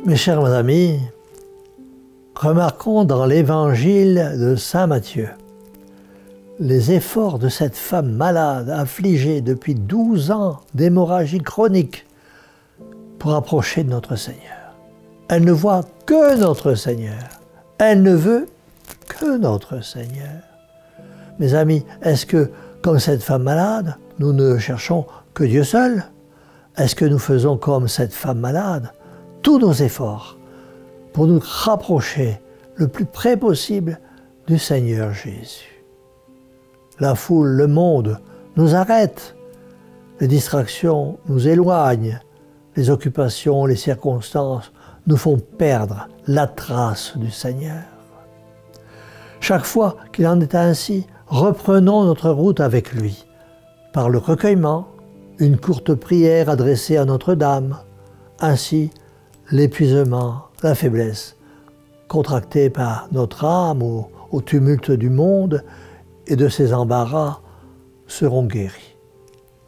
Mes chers amis, remarquons dans l'évangile de saint Matthieu les efforts de cette femme malade, affligée depuis 12 ans d'hémorragie chronique, pour approcher de notre Seigneur. Elle ne voit que notre Seigneur. Elle ne veut que notre Seigneur. Mes amis, est-ce que, comme cette femme malade, nous ne cherchons que Dieu seul? Est-ce que nous faisons comme cette femme malade tous nos efforts pour nous rapprocher le plus près possible du Seigneur Jésus? La foule, le monde nous arrête, les distractions nous éloignent, les occupations, les circonstances nous font perdre la trace du Seigneur. Chaque fois qu'il en est ainsi, reprenons notre route avec lui, par le recueillement, une courte prière adressée à Notre-Dame, ainsi l'épuisement, la faiblesse, contractés par notre âme au tumulte du monde et de ses embarras, seront guéris.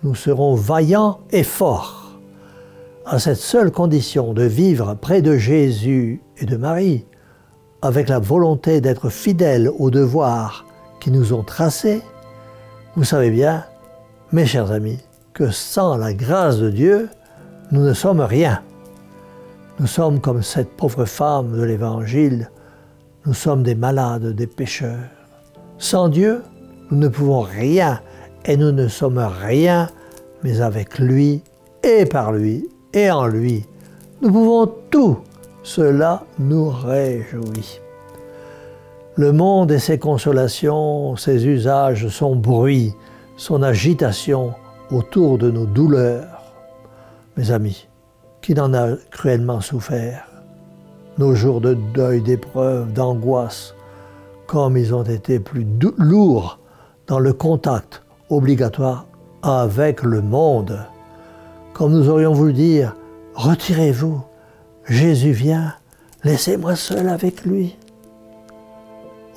Nous serons vaillants et forts, à cette seule condition de vivre près de Jésus et de Marie, avec la volonté d'être fidèles aux devoirs qui nous ont tracés. Vous savez bien, mes chers amis, que sans la grâce de Dieu, nous ne sommes rien. Nous sommes comme cette pauvre femme de l'Évangile, nous sommes des malades, des pécheurs. Sans Dieu, nous ne pouvons rien et nous ne sommes rien, mais avec lui et par lui et en lui, nous pouvons tout. Cela nous réjouit. Le monde et ses consolations, ses usages, son bruit, son agitation autour de nos douleurs. Mes amis, qui n'en a cruellement souffert? Nos jours de deuil, d'épreuve, d'angoisse, comme ils ont été plus lourds dans le contact obligatoire avec le monde. Comme nous aurions voulu dire, retirez-vous, Jésus vient, laissez-moi seul avec lui.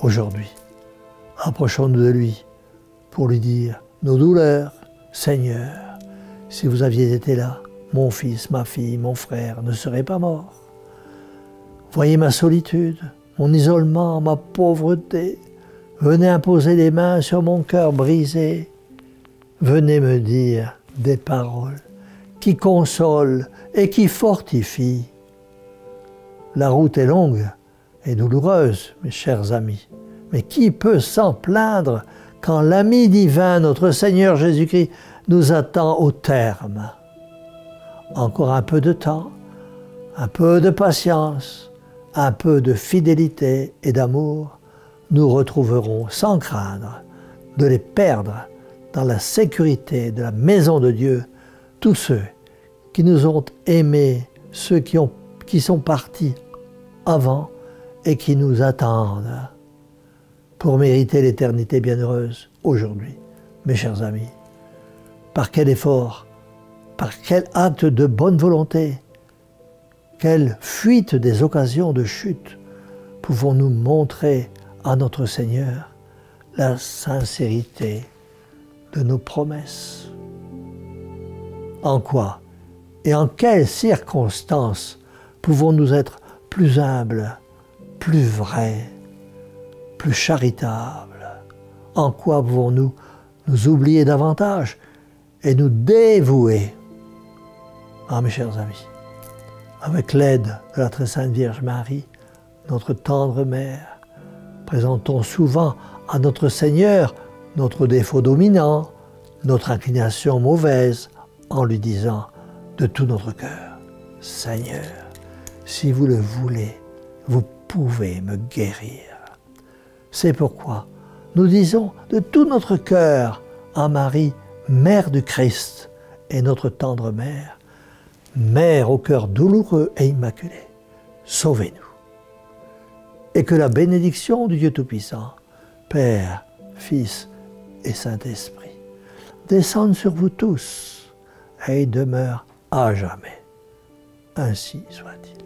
Aujourd'hui, approchons-nous de lui pour lui dire nos douleurs. Seigneur, si vous aviez été là, mon fils, ma fille, mon frère ne seraient pas morts. Voyez ma solitude, mon isolement, ma pauvreté. Venez imposer les mains sur mon cœur brisé. Venez me dire des paroles qui consolent et qui fortifient. La route est longue et douloureuse, mes chers amis. Mais qui peut s'en plaindre quand l'ami divin, notre Seigneur Jésus-Christ, nous attend au terme? Encore un peu de temps, un peu de patience, un peu de fidélité et d'amour, nous retrouverons sans craindre de les perdre dans la sécurité de la maison de Dieu tous ceux qui nous ont aimés, ceux qui sont partis avant et qui nous attendent pour mériter l'éternité bienheureuse aujourd'hui. Mes chers amis, par quel effort, par quel acte de bonne volonté, quelle fuite des occasions de chute pouvons-nous montrer à notre Seigneur la sincérité de nos promesses? En quoi et en quelles circonstances pouvons-nous être plus humbles, plus vrais, plus charitables? En quoi pouvons-nous nous oublier davantage et nous dévouer? Ah, mes chers amis, avec l'aide de la très sainte Vierge Marie, notre tendre mère, présentons souvent à notre Seigneur notre défaut dominant, notre inclination mauvaise, en lui disant de tout notre cœur, « Seigneur, si vous le voulez, vous pouvez me guérir. » C'est pourquoi nous disons de tout notre cœur à Marie, Mère du Christ, et notre tendre Mère, Mère au cœur douloureux et immaculé, sauvez-nous. Et que la bénédiction du Dieu Tout-Puissant, Père, Fils et Saint-Esprit, descende sur vous tous et demeure à jamais. Ainsi soit-il.